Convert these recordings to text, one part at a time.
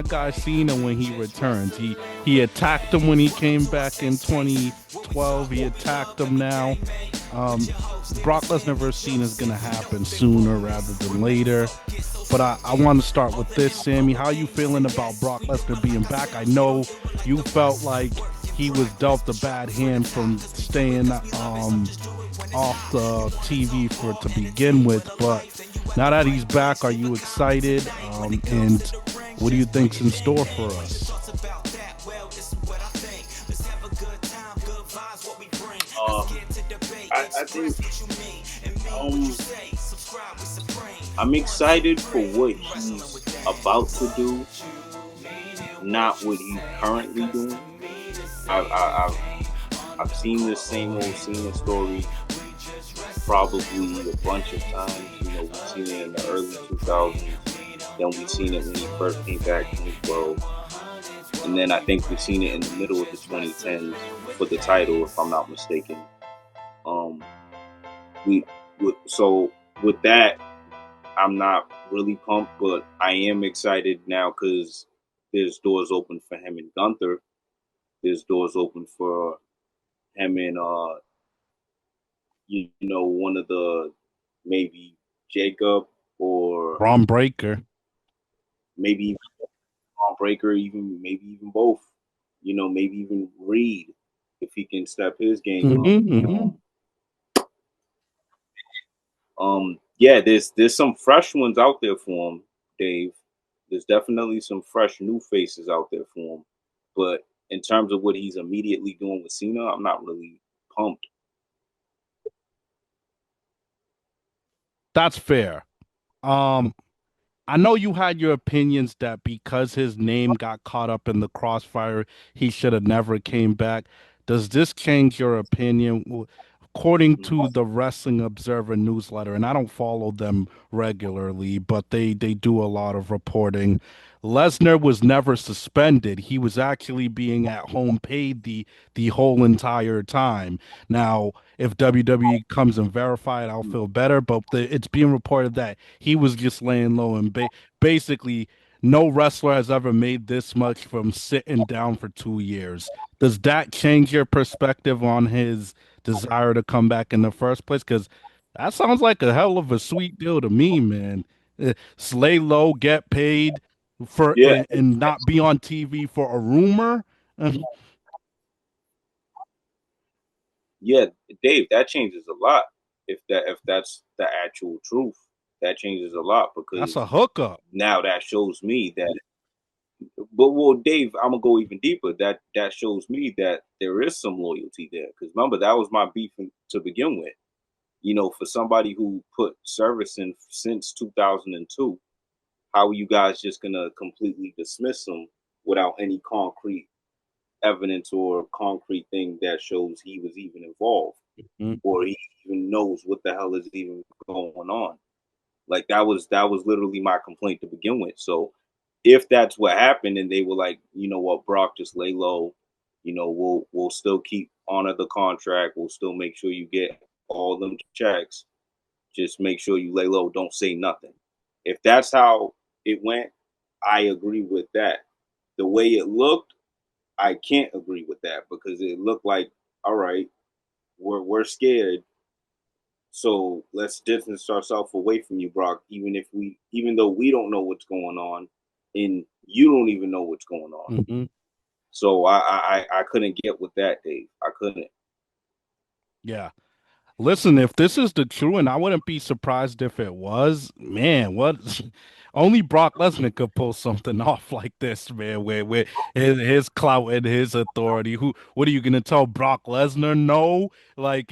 guy Cena when he returns. He attacked him when he came back in 2012. He attacked him now. Um, Brock Lesnar versus Cena is gonna happen sooner rather than later. But I want to start with this, Sammy. How are you feeling about Brock Lesnar being back? I know you felt like he was dealt a bad hand from staying off the TV for to begin with, but now that he's back, are you excited? And what do you think's in store for us? Uh, I think um, I'm excited for what he's about to do, not what he's currently doing. I've seen this same old Cena story probably a bunch of times. We've seen it in the early 2000s. Then we've seen it when he first came back in 2012. And then I think we've seen it in the middle of the 2010s for the title, if I'm not mistaken. Um, so with that, I'm not really pumped, but I am excited now because there's doors open for him and Gunther. There's doors open for him and one of the maybe Jacob or Braun Breaker. maybe even Braun Breaker, even maybe even both. Maybe even Reed if he can step his game up. Mm-hmm. Yeah, there's some fresh ones out there for him, Dave. There's definitely some fresh new faces out there for him. But in terms of what he's immediately doing with Cena, I'm not really pumped. That's fair. Um, I know you had your opinions that because his name got caught up in the crossfire, he should have never came back. Does this change your opinion? According to the Wrestling Observer newsletter, and I don't follow them regularly, but they do a lot of reporting. Lesnar was never suspended. He was actually being at home paid the whole entire time. Now, if WWE comes and verify it, I'll feel better. But it's being reported that he was just laying low and basically no wrestler has ever made this much from sitting down for 2 years. Does that change your perspective on his desire to come back in the first place? Because that sounds like a hell of a sweet deal to me, man. Slay low, get paid for Yeah, and not be on TV for a rumor. yeah, Dave, that changes a lot. If that's the actual truth, that changes a lot That's a because hookup. now that shows me that. But well, Dave, I'm gonna go even deeper. That shows me that there is some loyalty there. Because remember, that was my beef to begin with. For somebody who put service in since 2002, how are you guys just gonna completely dismiss them without any concrete evidence or concrete thing that shows he was even involved Mm. or he even knows what the hell is even going on? Like that was literally my complaint to begin with. So if that's what happened and they were like, you know what, Brock, just lay low, we'll still keep honor the contract, we'll still make sure you get all them checks. Just make sure you lay low, don't say nothing. If that's how it went, I agree with that. The way it looked, I can't agree with that because it looked like, all right, we're scared, so let's distance ourselves away from you, Brock. Even though we don't know what's going on, and you don't even know what's going on. Mm-hmm. So I couldn't get with that, Dave. I couldn't. Yeah. Listen, if this is the true, and I wouldn't be surprised if it was, man, what only Brock Lesnar could pull something off like this, man, where his clout and his authority. What are you gonna tell Brock Lesnar no? Like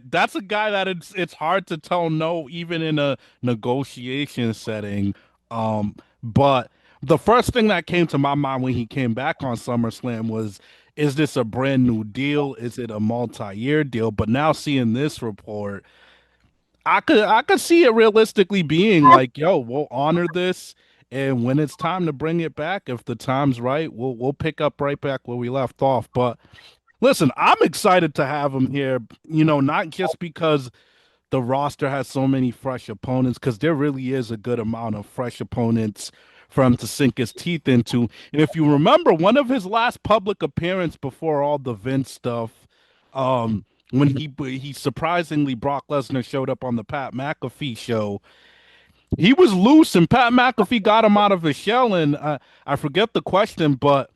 that's a guy that it's hard to tell no, even in a negotiation setting. But the first thing that came to my mind when he came back on SummerSlam was, is this a brand new deal? Is it a multi-year deal? But now seeing this report, I could see it realistically being like, yo, we'll honor this, and when it's time to bring it back, if the time's right, we'll pick up right back where we left off. But listen, I'm excited to have him here, not just because the roster has so many fresh opponents, because there really is a good amount of fresh opponents for him to sink his teeth into. And if you remember, one of his last public appearance before all the Vince stuff, when he surprisingly Brock Lesnar showed up on the Pat McAfee show, he was loose, and Pat McAfee got him out of his shell. And I forget the question, but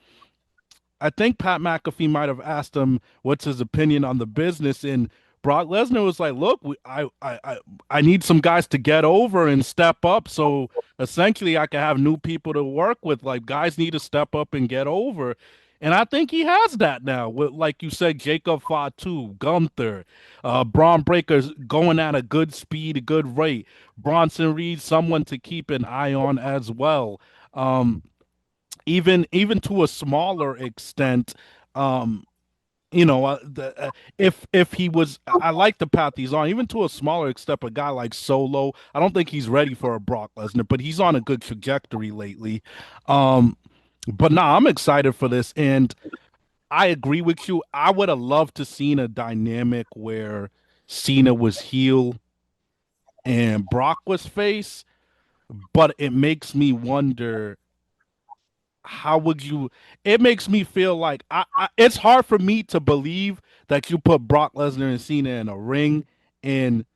I think Pat McAfee might have asked him what's his opinion on the business, and Brock Lesnar was like, "Look, I need some guys to get over and step up, so essentially I can have new people to work with. Like guys need to step up and get over." And I think he has that now. With, like you said, Jacob Fatu, Gunther, Braun Breaker's going at a good speed, a good rate. Bronson Reed, someone to keep an eye on as well. Um, even to a smaller extent, um if he was, I like the path he's on, even to a smaller extent. A guy like Solo, I don't think he's ready for a Brock Lesnar, but he's on a good trajectory lately. Um but nah, I'm excited for this, and I agree with you. I would have loved to seen a dynamic where Cena was heel and Brock was face, but it makes me wonder, how would you, it makes me feel like it's hard for me to believe that you put Brock Lesnar and Cena in a ring and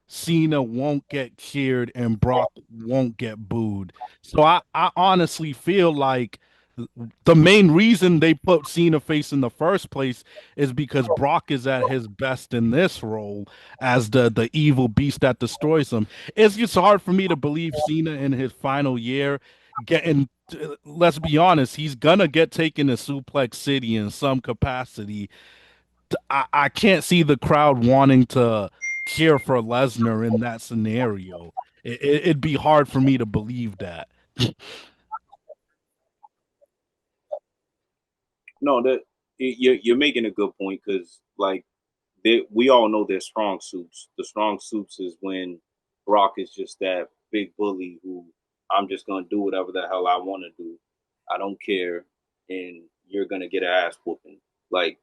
Cena won't get cheered and Brock won't get booed. So I honestly feel like the main reason they put Cena face in the first place is because Brock is at his best in this role as the evil beast that destroys him. It's just hard for me to believe Cena in his final year getting. Let's be honest, he's gonna get taken to Suplex City in some capacity. I can't see the crowd wanting to cheer for Lesnar in that scenario. It'd be hard for me to believe that. No, that you're making a good point because like we all know their strong suits. The strong suits is when Brock is just that big bully who I'm just gonna do whatever the hell I want to do. I don't care, and you're gonna get an ass whooping. Like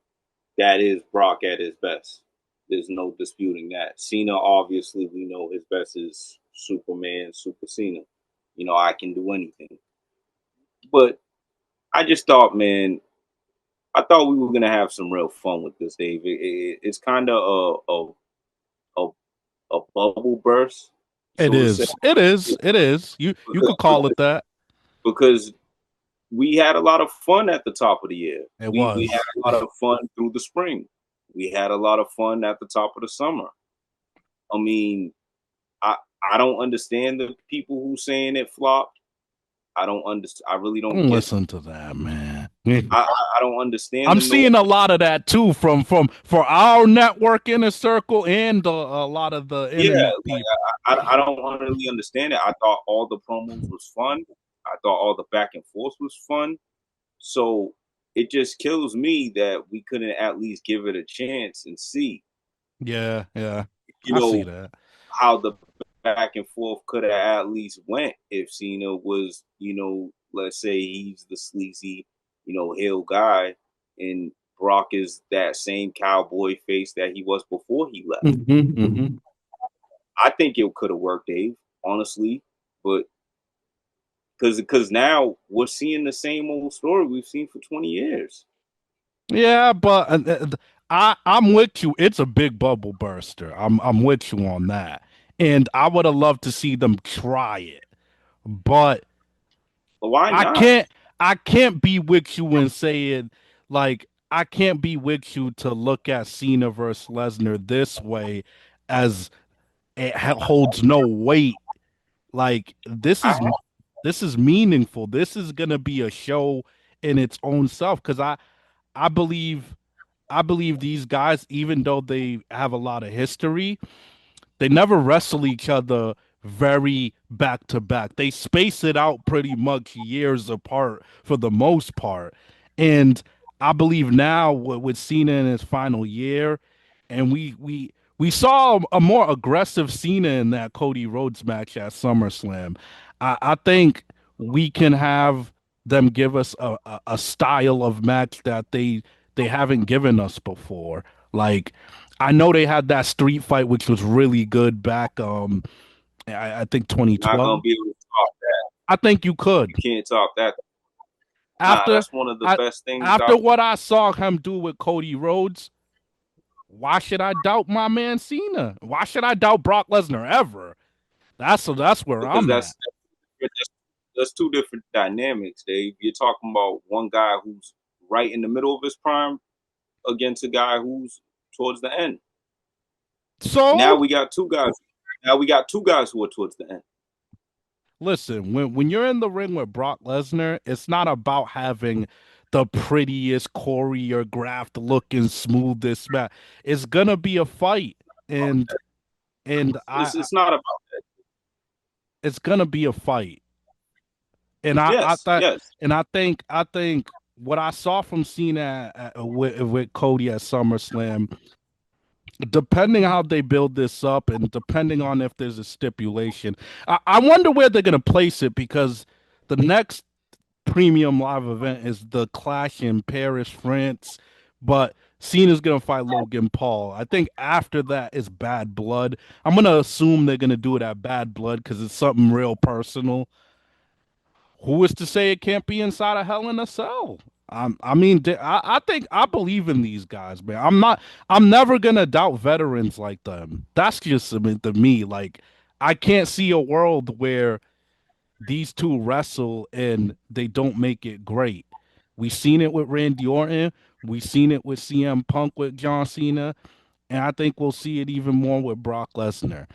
that is Brock at his best. There's no disputing that. Cena, obviously, we know his best is Superman, Super Cena. You know, I can do anything. But I just thought, man, I thought we were gonna have some real fun with this, Dave. It's kind of a a bubble burst, It so to say, is. It is. It is. You could call because, it that. because we had a lot of fun at the top of the year. It We had was. a lot of fun through the spring. We had a lot of fun at the top of the summer. I mean, I I don't understand the people who saying it flopped. I don't understand. I really don't Don't get. listen to that, man. I don't understand I'm the noise. seeing a lot of that too from for our network inner circle and a lot of the Yeah, internet like people. I don't really understand it. I thought all the promos was fun. I thought all the back and forth was fun. So it just kills me that we couldn't at least give it a chance and see, Yeah, yeah. you I see know, that. how the back and forth could have at least went if Cena was, let's say he's the sleazy, heel guy, and Brock is that same cowboy face that he was before he left. Hmm. I think it could have worked, Dave, honestly, but because now we're seeing the same old story we've seen for 20 years. Yeah, but I'm with you. It's a big bubble burster. I'm with you on that. And I would have loved to see them try it. But But why I not? can't I can't be with you and saying, like, I can't be with you to look at Cena versus Lesnar this way, as it holds no weight. Like this is meaningful. This is gonna be a show in its own self, because I believe I believe these guys, even though they have a lot of history, they never wrestle each other very back to back. They space it out pretty much years apart for the most part. And I believe now with Cena in his final year, and we saw a more aggressive Cena in that Cody Rhodes match at SummerSlam. I think we can have them give us a style of match that they haven't given us before. Like, I know they had that street fight, which was really good back, I think You're not 2012. gonna be able to stop that. I think you You could. can't top that. Nah, After that's one of the I best things after what I saw him do with Cody Rhodes, why should I doubt my man Cena? Why should I doubt Brock Lesnar ever? That's where because I'm at. that's two different dynamics, Dave. You're talking about one guy who's right in the middle of his prime against a guy who's towards the end. Now So we got two guys. Now we got two guys who are towards the end. listen, when you're in the ring with Brock Lesnar, it's not about having the prettiest choreographed looking smoothest match. It's gonna be a fight, and and I It's not about that. it's gonna be a fight. And I Yes, thought, yes. and I think what I saw from Cena with Cody at SummerSlam, depending how they build this up, and depending on if there's a stipulation, I wonder where they're gonna place it because the next premium live event is the Clash in Paris, France, but Cena's gonna fight Logan Paul. I think after that is Bad Blood. I'm gonna assume they're gonna do it at Bad Blood because it's something real personal. Who is to say it can't be inside a Hell in a Cell? I mean, I think I believe in these guys, man. I'm not. I'm never gonna doubt veterans like them. That's just, I mean, to me. Like, I can't see a world where these two wrestle and they don't make it great. We seen it with Randy Orton. We seen it with CM Punk with John Cena, and I think we'll see it even more with Brock Lesnar.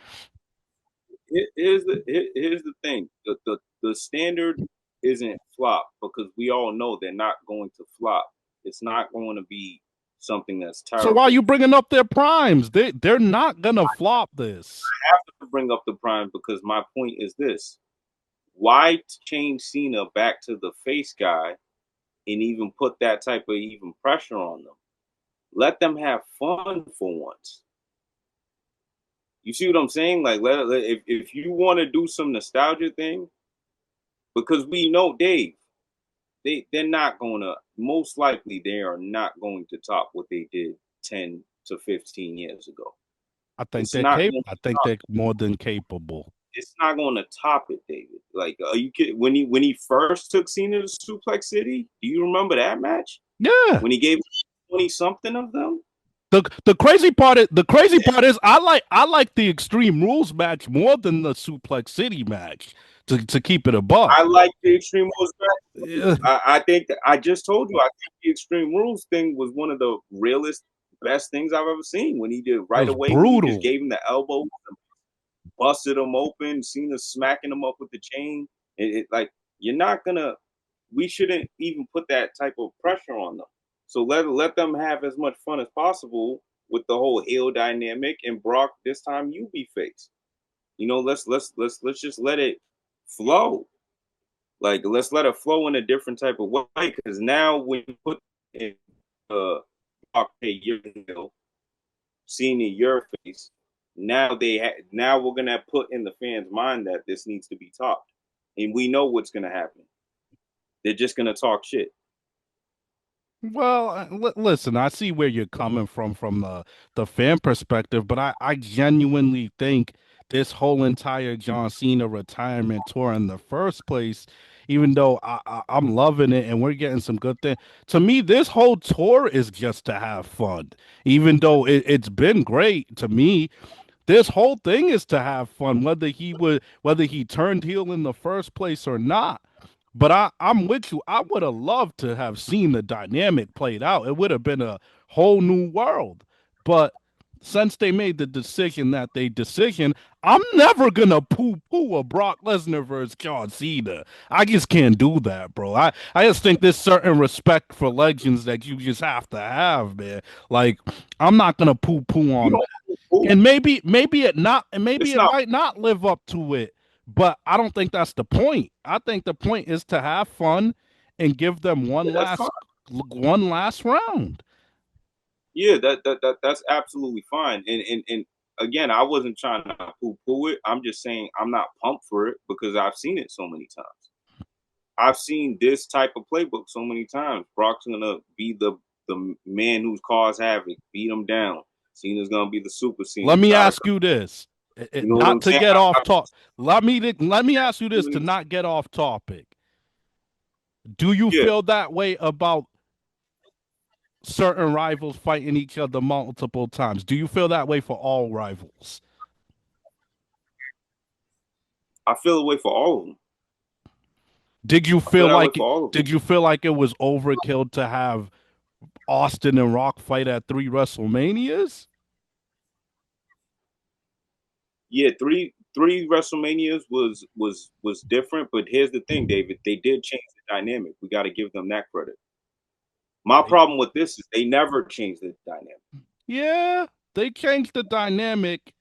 Here's the thing. The standard isn't flop because we all know they're not going to flop. It's not going to be something that's So why are terrible. you bringing up their primes? They're not gonna flop this. I have to bring up the prime because my point is this: why change Cena back to the face guy and even put that type of even pressure on them? Let them have fun for once. You see what I'm saying? Like, if you want to do some nostalgia thing, because we know Dave, they're not gonna, most likely they are not going to top what they did 10 to 15 years ago. It's not going I to think top. they're more than capable. It's not going to top it, David. Like, are you kidding? When he first took Cena to Suplex City, do you remember that match Yeah. when he gave 20 something of them? The crazy part is I like the Extreme Rules match more than the Suplex City match. To keep it a buck. I like the Extreme Rules match. Yeah, I think I just told you I think the Extreme Rules thing was one of the realest, best things I've ever seen. When he did it right was away, when he just brutal. gave him the elbow, busted him open, Cena smacking him up with the chain. Like you're not gonna. We shouldn't even put that type of pressure on them. So let them have as much fun as possible with the whole heel dynamic. And Brock, this time you be face. Let's just let it flow. Like let's let it flow in a different type of way. Because now when you put in okay, your heel, seeing in your face, now we're gonna put in the fans' mind that this needs to be talked, and we know what's gonna happen. They're just gonna talk shit. Well, listen, I see where you're coming from the fan perspective, but I genuinely think this whole entire John Cena retirement tour in the first place, even though I'm loving it and we're getting some good things, to me, this whole tour is just to have fun. Even though it's been great to me, this whole thing is to have fun, whether he turned heel in the first place or not. But I'm with you. I would have loved to have seen the dynamic played out. It would have been a whole new world. But since they made the decision that they decision, I'm never gonna poo-poo a Brock Lesnar versus John Cena. I just can't do that, bro. I just think there's certain respect for legends that you just have to have, man. Like, I'm not gonna poo-poo You on that. don't move. And maybe It's it not. might not live up to it, but I don't think that's the point. I think the point is to have fun and give them Yeah, that's fine. one last round. Yeah, that's absolutely fine. And again, I wasn't trying to poo poo it. I'm just saying I'm not pumped for it because I've seen it so many times. I've seen this type of playbook so many times. Brock's gonna be the man who's caused havoc, beat him down. Cena's gonna be the super Cena, Let me try to. ask you this. You know what Not I'm to saying? get off top. Let me ask you this to I not get off topic. Do you yeah, feel that way about certain rivals fighting each other multiple times? Do you feel that way for all rivals? I feel the way for all of them. Did you I feel feel that way like for all of them. did you feel like it was overkill to have Austin and Rock fight at 3 WrestleManias? Yeah, three WrestleManias was different, but here's the thing, David. They did change the dynamic. We got to give them that credit. My They, problem with this is they never changed the dynamic. yeah, they changed the dynamic,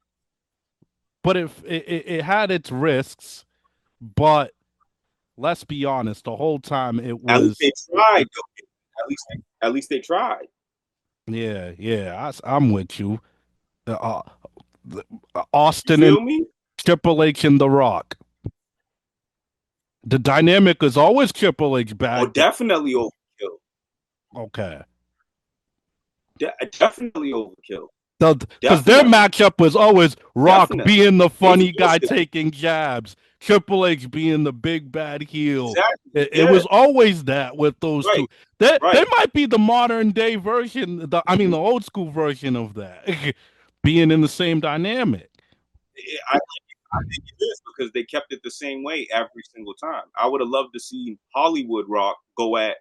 but it had its risks. But let's be honest, the whole time it At least was they tried. At least they tried. yeah, yeah. I'm with you. Uh, You Austin and feel me? Triple H and The Rock. The dynamic is always Triple H Oh, bad. definitely overkill. Okay. Definitely overkill. Because their Definitely. matchup was always Rock Definitely. being the They funny guy forced it. taking jabs, Triple H being the big bad heel. Exactly. It Yeah. was always that with those Right. two. They Right. might be the modern day version, I mean, the old school version of that, being in the same dynamic. I think it is because they kept it the same way every single time. I would have loved to see Hollywood Rock go at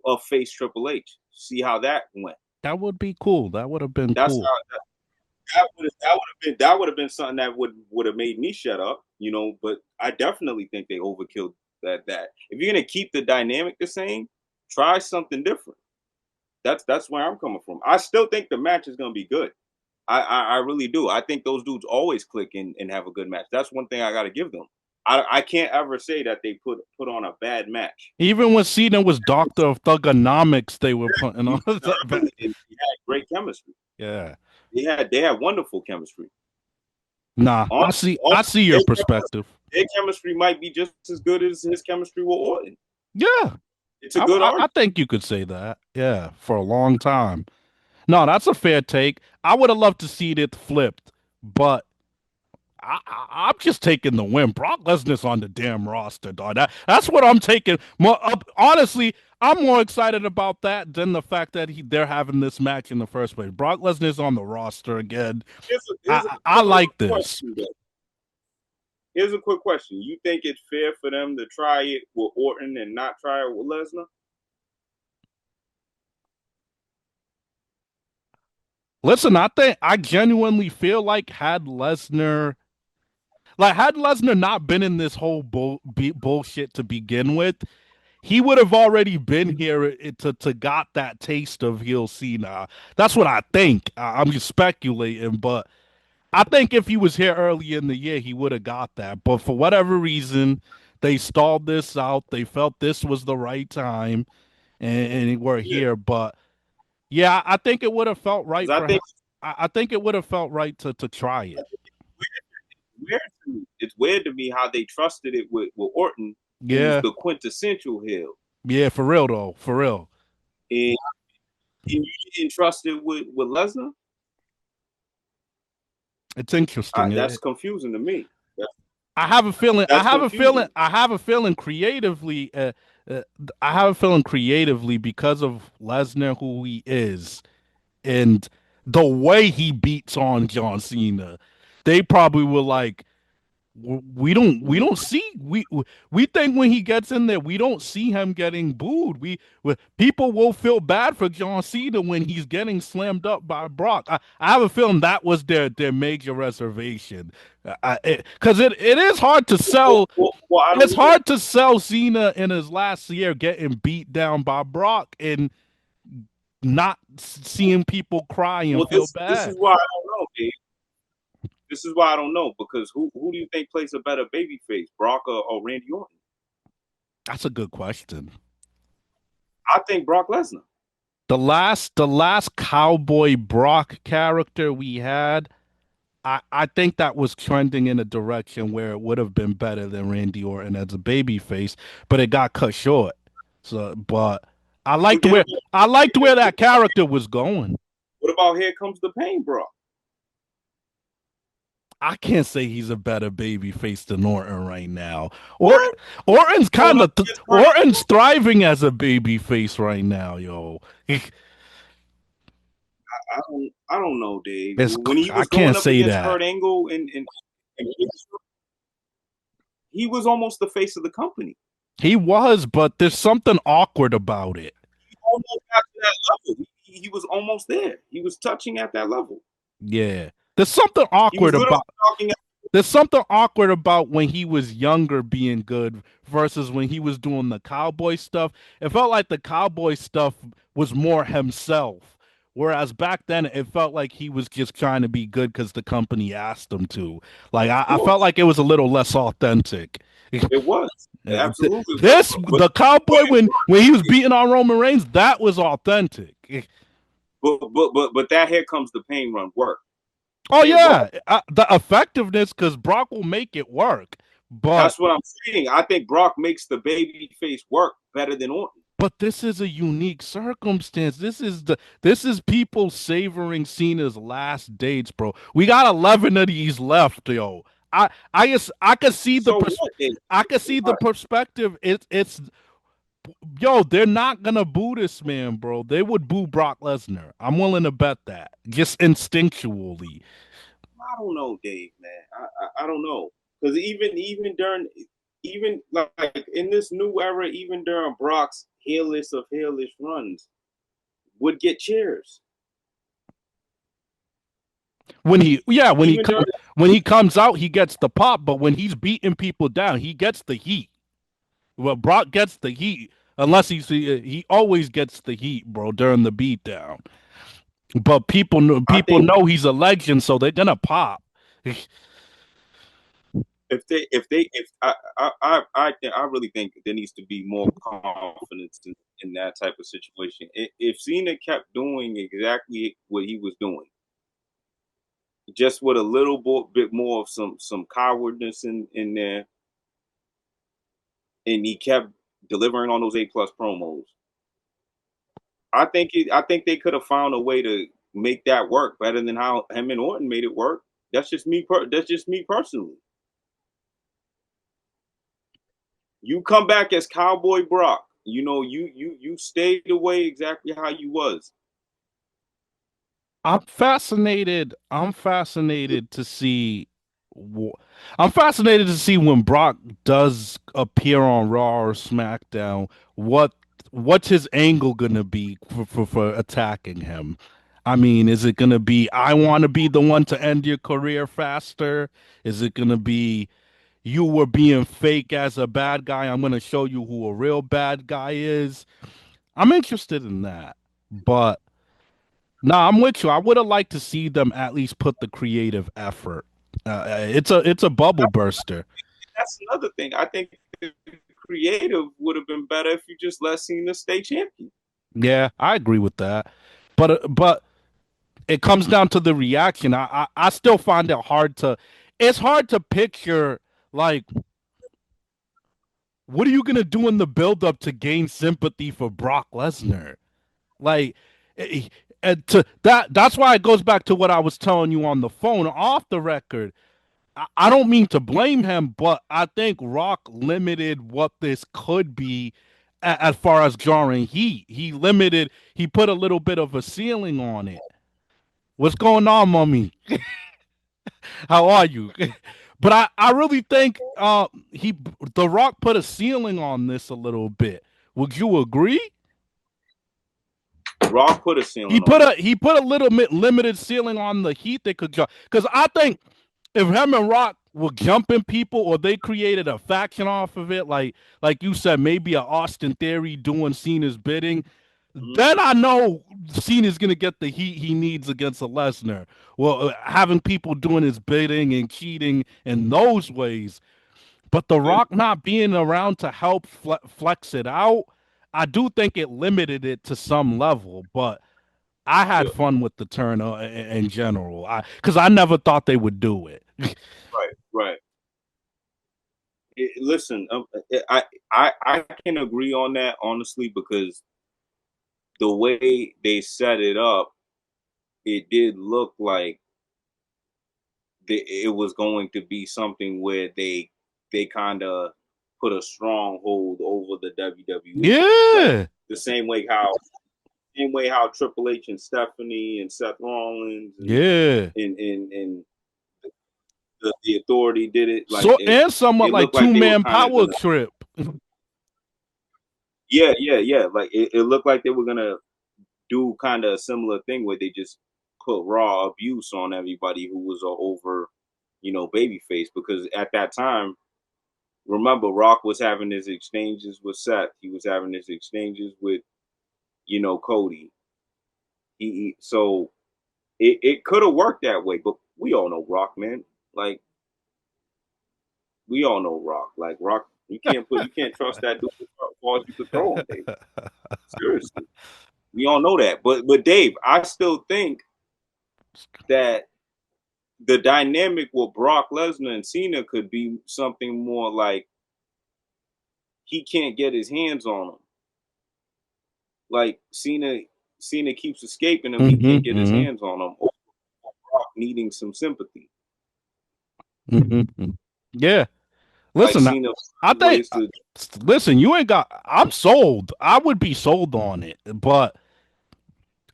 a face Triple H. See how that went. That would be cool. That would have been That's cool. how that would have been something that would have made me shut up, But I definitely think they overkilled that. If you're gonna keep the dynamic the same, try something different. That's where I'm coming from. I still think the match is gonna be good. I really do. I think those dudes always click and have a good match. That's one thing I got to give them. I can't ever say that they put on a bad match. Even when Cena was Doctor of Thugonomics, they were putting on that back. And they had great chemistry. Yeah. They had wonderful chemistry. Nah, Honestly, I honestly see your perspective. their chemistry might be just as good as his chemistry with Orton. Yeah. It's a good I argument. think you could say that. Yeah, for a long time. No, that's a fair take. I would have loved to see it flipped, but I'm just taking the win. Brock Lesnar's on the damn roster, dog. That's what I'm taking. Honestly, I'm more excited about that than the fact that they're having this match in the first place. Brock Lesnar's on the roster again. I Here's a like quick this. question. Here's a quick question. You think it's fair for them to try it with Orton and not try it with Lesnar? Listen, I genuinely feel like had Lesnar not been in this whole bullshit to begin with, he would have already been here to got that taste of heel Cena. That's what I think. I'm just speculating, but I think if he was here early in the year, he would have got that. But for whatever reason, they stalled this out. They felt this was the right time, and we're Yeah, here. But yeah, I think it would have felt because right I for him. think I think it would have felt right to try it. it's weird to me how they trusted it with Orton, who's Yeah, the quintessential heel, yeah, for real though, for real. and, and you didn't trust it with Lesnar. It's interesting. That's confusing to me. That's, I have a feeling. I that's have a feeling. confusing. I have a feeling creatively. Uh, I have a feeling creatively because of Lesnar, who he is, and the way he beats on John Cena. They probably were like, we don't see we think when he gets in there we don't see him getting booed. People will feel bad for John Cena when he's getting slammed up by Brock. I have a feeling that was their major reservation because it is hard to sell. I It's don't know. hard to sell Cena in his last year getting beat down by Brock and not seeing people cry and Well, feel this is bad. why I don't know, Dave. This is why I don't know because who do you think plays a better baby face, Brock or Randy Orton? That's a good question. I think Brock Lesnar. The last cowboy Brock character we had, I think that was trending in a direction where it would have been better than Randy Orton as a baby face, but it got cut short. So, but Forget about I liked where that character was going. what about Here Comes the Pain, Brock? I can't say he's a better baby face than Orton right now. Or What? Orton's Going kind up of against Kurt Orton's Angle? thriving as a baby face right now, yo. I don't know, Dave. It's When he I was can't going up say against that. Kurt Angle and he was almost the face of the company. He was, but there's something awkward about it. He almost got to that level. He was almost there. He was touching at that level. Yeah. There's something He was awkward literally about talking. There's something awkward about when he was younger being good versus when he was doing the cowboy stuff. It felt like the cowboy stuff was more himself. Whereas back then, it felt like he was just trying to be good because the company asked him to. Like, Of I felt course, like it was a little less authentic. it was. It absolutely was. This, the cowboy, when he was beating on Roman Reigns, that was authentic. But that here comes the pain run work. Oh, It worked. yeah. The effectiveness, because Brock will make it work. But That's what I'm saying. I think Brock makes the baby face work better than Orton. But this is a unique circumstance. This is people savoring Cena's last dates, bro. We got 11 of these left, yo. I guess I could see the So what? I could see the perspective. It's yo, they're not gonna boo this man, bro. They would boo Brock Lesnar. I'm willing to bet that. Just instinctually. I don't know, Dave, man. I don't know because even during even like in this new era, even during Brock's hairless of hairless runs, would get cheers. When Even during when he comes out, he gets the pop, but when he's beating people down, he gets the heat. Well, Brock gets the heat unless he always gets the heat, bro, during the beatdown. But I people think know he's a legend, so they're gonna pop. if I really think there needs to be more confidence in that type of situation. If Cena kept doing exactly what he was doing, just with a little bit more of some cowardness in there, and he kept delivering on those A+ promos, I think they could have found a way to make that work better than how him and Orton made it work. That's just me. That's just me personally. You come back as Cowboy Brock. You know, you stayed away exactly how you was. I'm fascinated. To see. I'm fascinated to see when Brock does appear on Raw or SmackDown. What what's his angle gonna be for attacking him? I mean, is it gonna be I want to be the one to end your career faster? Is it gonna be you were being fake as a bad guy? I'm gonna show you who a real bad guy is. I'm interested in that, but. No, I'm with you. I would have liked to see them at least put the creative effort. It's a bubble burster. That's another thing. I think the creative would have been better if you just let Cena stay champion. Yeah, I agree with that. But it comes down to the reaction. I still find it hard to. It's hard to picture like what are you gonna do in the build up to gain sympathy for Brock Lesnar? Like, and to that's why it goes back to what I was telling you on the phone off the record. I don't mean to blame him, but I think Rock limited what this could be as far as drawing heat. He put a little bit of a ceiling on it. What's going on, mommy? How are you? But I really think The Rock put a ceiling on this a little bit. Would you agree? Rock put a ceiling on it. He put a little bit limited ceiling on the heat they could draw. Because I think if him and Rock were jumping people or they created a faction off of it, like you said, maybe a Austin Theory doing Cena's bidding, Mm-hmm. then I know Cena's gonna get the heat he needs against a Lesnar. Well, having people doing his bidding and cheating in those ways, but The Yeah, Rock not being around to help flex it out, I do think it limited it to some level. But I yeah, had fun with the turn in general. Because I never thought they would do it. right, right. Listen, I can agree on that honestly because the way they set it up, it did look like it was going to be something where they kind of put a stronghold over the WWE, like Yeah, the same way how Triple H and Stephanie and Seth Rollins yeah. and the Authority did it. Like So and somewhat it like looked like two they were man kind of power gonna. trip. Yeah. Like it looked like they were gonna do kind of a similar thing where they just put raw abuse on everybody who was over, babyface. Because at that time, remember, Rock was having his exchanges with Seth. He was having his exchanges with, Cody. So it could have worked that way, but we all know Rock, man. Like we all know Rock. Like Rock, you can't trust that dude as far as you could throw him, Dave. Seriously, we all know that. But Dave, I still think that the dynamic with Brock Lesnar and Cena could be something more like he can't get his hands on him. Like Cena keeps escaping him. He hmm can't get his hmm hands on him. Or Brock needing some sympathy. hmm Yeah. Like Listen, Cena I finds think. ways to. Listen, you ain't got. I'm sold. I would be sold on it, but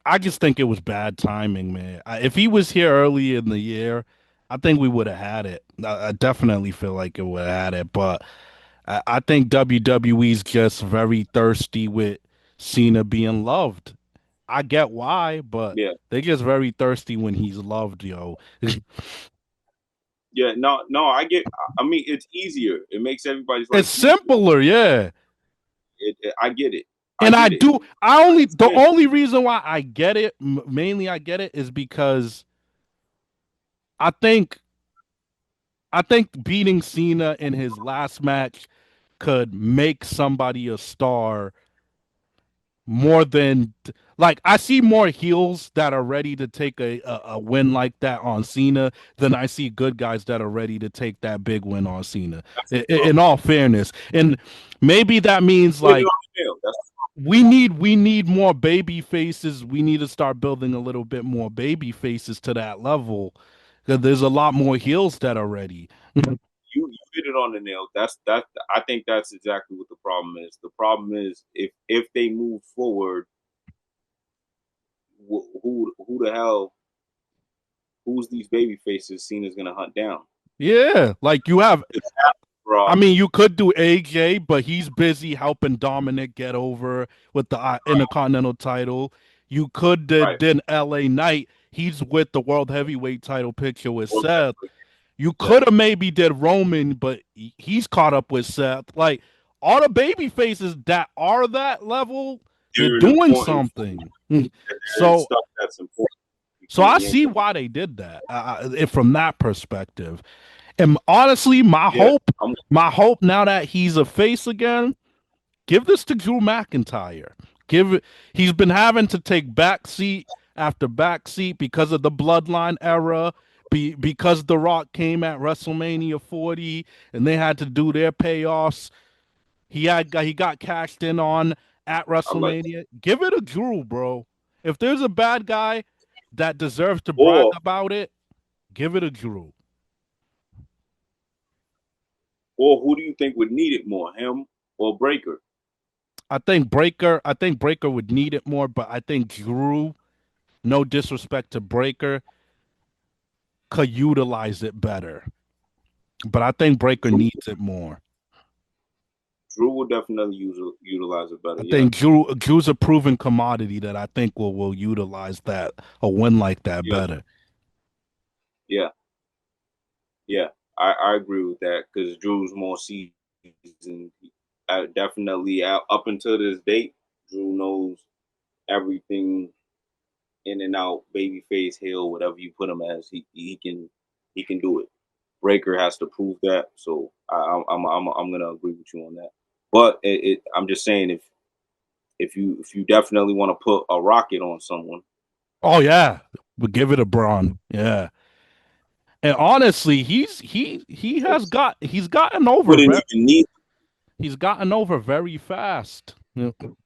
I just think it was bad timing, man. If he was here early in the year, I think we would have had it. I definitely feel like it would have had it, but I think WWE's just very thirsty with Cena being loved. I get why, but Yeah, they're just very thirsty when he's loved, yo. yeah. No. I get. I mean, it's easier. It makes everybody's It's life easier. simpler, yeah. I get it. I And I get it. do. I The understand. only reason why I get it, mainly I get it, is because I think I think beating Cena in his last match could make somebody a star more than like I see more heels that are ready to take a win like that on Cena than I see good guys that are ready to take that big win on Cena. In all fairness, and maybe that means Putting it like on the nail. That's we need more baby faces. We need to start building a little bit more baby faces to that level because there's a lot more heels that are ready. you hit it on the nail. That. I think that's exactly what the problem is. The problem is if they move forward, who the hell who's these baby faces Cena's gonna hunt down? Yeah, like you have. It's I Brock, mean, you could do AJ, but he's busy helping Dominic get over with the Intercontinental title. You could right? did LA Knight. He's with the World Heavyweight title picture with Or Seth. You yeah, could have maybe did Roman, but he's caught up with Seth. Like all the baby faces that are that level, they're they're doing important. something. There is So, stuff that's important. You so can't I yank see them. why they did that from that perspective. And honestly, Yeah, I'm my hope now that he's a face again, give this to Drew McIntyre. Give it. He's been having to take backseat after backseat because of the Bloodline era. Because The Rock came at WrestleMania 40 and they had to do their payoffs. He got cashed in on at I'm like, WrestleMania. Give it a Drew, bro. If there's a bad guy that deserves to brag or about it, give it a Drew. who do you think would need it more, him or Breaker? I think Breaker would need it more, but I think Drew, no disrespect to Breaker, could utilize it better. But I think Breaker Drew, needs it more. Drew will definitely utilize it better. I Yeah, think Drew's a proven commodity that I think will utilize that a win like that yeah, better. yeah, yeah. I agree with that because Drew's more seasoned. Definitely up until this date, Drew knows everything in and out, babyface, heel, whatever you put him as, he can do it. Breaker has to prove that, so I'm gonna agree with you on that. But I'm just saying if you definitely want to put a rocket on someone, Oh yeah, but give it a Braun. Yeah, and honestly, it's he's gotten over wouldn't even need he's gotten over very fast. You know,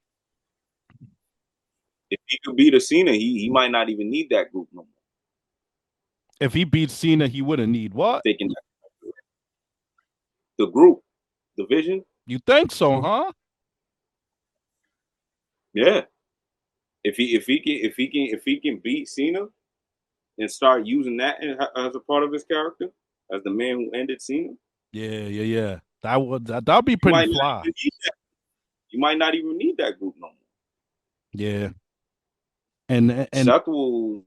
if he could beat a Cena, he might not even need that group no more. If he beats Cena, he wouldn't need I'm what? thinking the group, the vision. You think so, huh? Yeah. If he can beat Cena and start using that as a part of his character, as the man who ended Cena, Yeah, yeah, yeah. That'd be you pretty might not fly. even need that. You might not even need that group no more. Yeah. And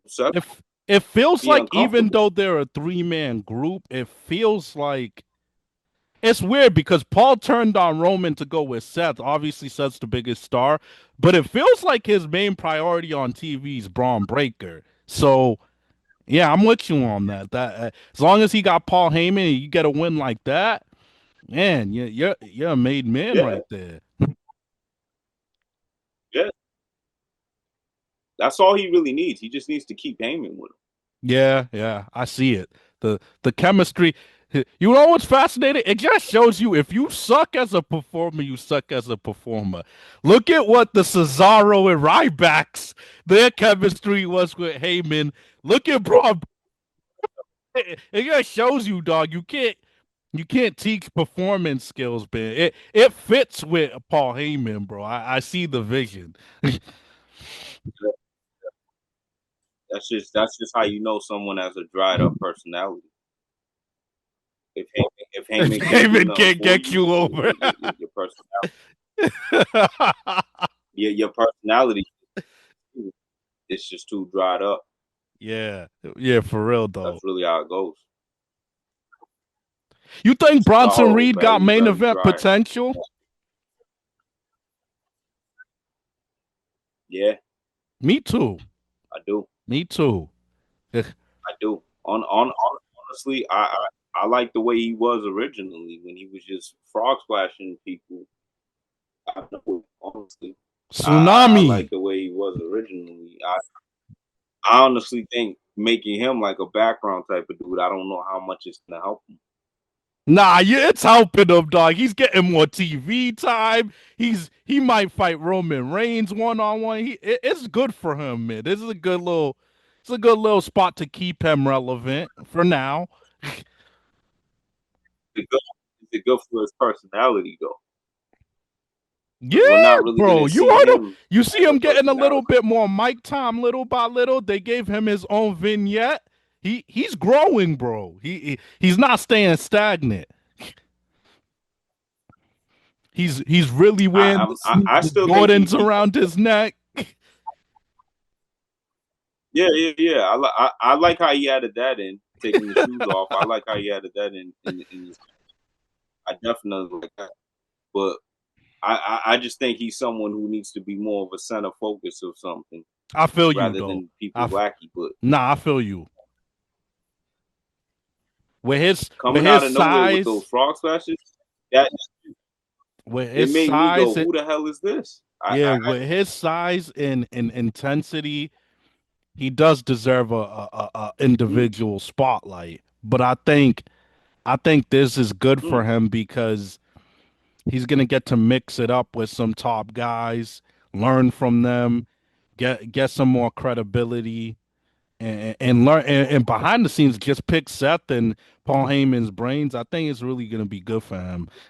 Seth if it feels be like even uncomfortable. though they're a three-man group, it feels like it's weird because Paul turned on Roman to go with Seth. Obviously, Seth's the biggest star, but it feels like his main priority on TV is Braun Breaker. So yeah, I'm with you on that. That as long as he got Paul Heyman, and you get a win like that, man. You're a made man Yeah, right there. yeah. That's all he really needs. He just needs to keep Heyman with him. Yeah, yeah, I see it. The chemistry. You know what's fascinating? It just shows you if you suck as a performer, you suck as a performer. Look at what the Cesaro and Rybacks their chemistry was with Heyman. Look at Braun. It just shows you, dog. You can't teach performance skills, man. It fits with Paul Heyman, bro. I see the vision. That's just how you know someone has a dried up personality. If Heyman can't do Heyman nothing can't for get you, you over. your personality, your personality, it's just too dried up. Yeah, yeah, for real though. That's really how it goes. You think Bronson Cesaro, Reed got very main very event dry. potential? Yeah, Me too. I do. Me too. I do. Honestly, I like the way he was originally when he was just frog splashing people. I know, honestly, I Tsunami. like the way he was originally. I honestly think making him like a background type of dude. I don't know how much it's gonna help him. Nah, yeah, it's helping him, dog. He's getting more TV time. He might fight Roman Reigns one on one. It's good for him, man. This is a good little, it's a good little spot to keep him relevant for now. Is it good? Is it good for his personality though? Yeah, Because we're not really bro. gonna You see heard him. him You see as a him getting a little personality. bit more mic time, little by little. They gave him his own vignette. He's growing, bro. He's not staying stagnant. He's really wearing I the still think Jordans around his neck. yeah, yeah, yeah. I like how he added that in, taking the shoes off. I like how he added that in his, I definitely like that. But I just think he's someone who needs to be more of a center focus of something I feel you rather though. than people wacky. But Nah, I feel you. With coming his out of nowhere with those size, frog splashes, that with it his made me go, size, "Who the hell is this?" yeah, with his size and intensity, he does deserve a mm, individual spotlight. But I think this is good mm. for him because he's gonna get to mix it up with some top guys, learn from them, get some more credibility, and learn and behind the scenes just pick Seth and Paul Heyman's brains. I think it's really gonna be good for him.